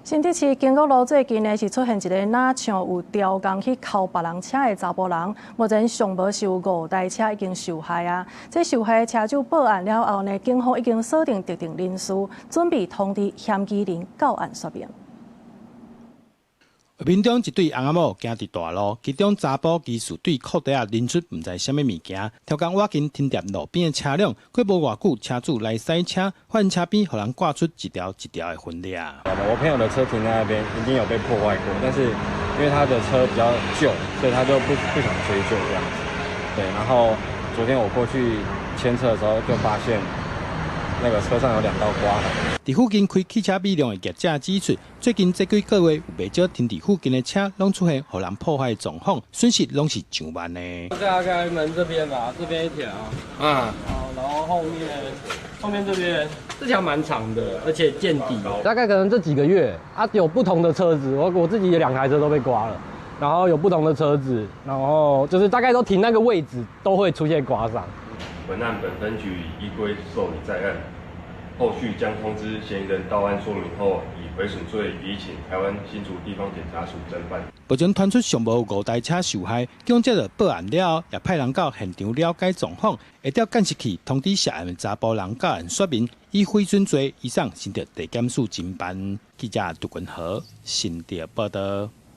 新竹市經國路最近呢是出現一個哪像有刁工去敲別人車的查甫人，目前尚無是有5台車已經受害啊。這受害的車主報案了後呢，警方已經鎖定特定人士，準備通知嫌疑人到案說明。面中一對翁仔某行佇大路，其中查甫疑似對褲底下扔出唔知啥物物件，超工挖緊停在路邊的車輛，過無偌久，車主來洗車，發現車邊互人掛出一條一條的分裂。我朋友的車停在那邊，已經有被破壞過，但是因為他的車比較舊，所以他就不想追究這樣子。對，然後昨天我過去牽車的時候，就發現那個車上有2道刮痕。在附近開汽車美容的業者指出，最近這幾個月有不少停在附近的車，攏出現互人破壞的狀況，損失攏是上萬的。大概門這邊吧，這邊一條，然後後面這邊這條蠻長的，而且見底。大概可能這幾個月有不同的車子，我自己有2台車都被刮了，然後有不同的車子，然後就是大概都停那個位置都會出現刮傷。本案本分局依規受理在案。後續將通知嫌疑人到案說明後，以毀損罪移請台灣新竹地方檢察署偵辦。目前傳出尚無5台車受害，警察就報案了後，也派人到現場了解狀況，下調監視器通知涉案的查甫人到案說明，以毀損罪移送新竹地檢署偵辦。記者杜君豪新竹報道。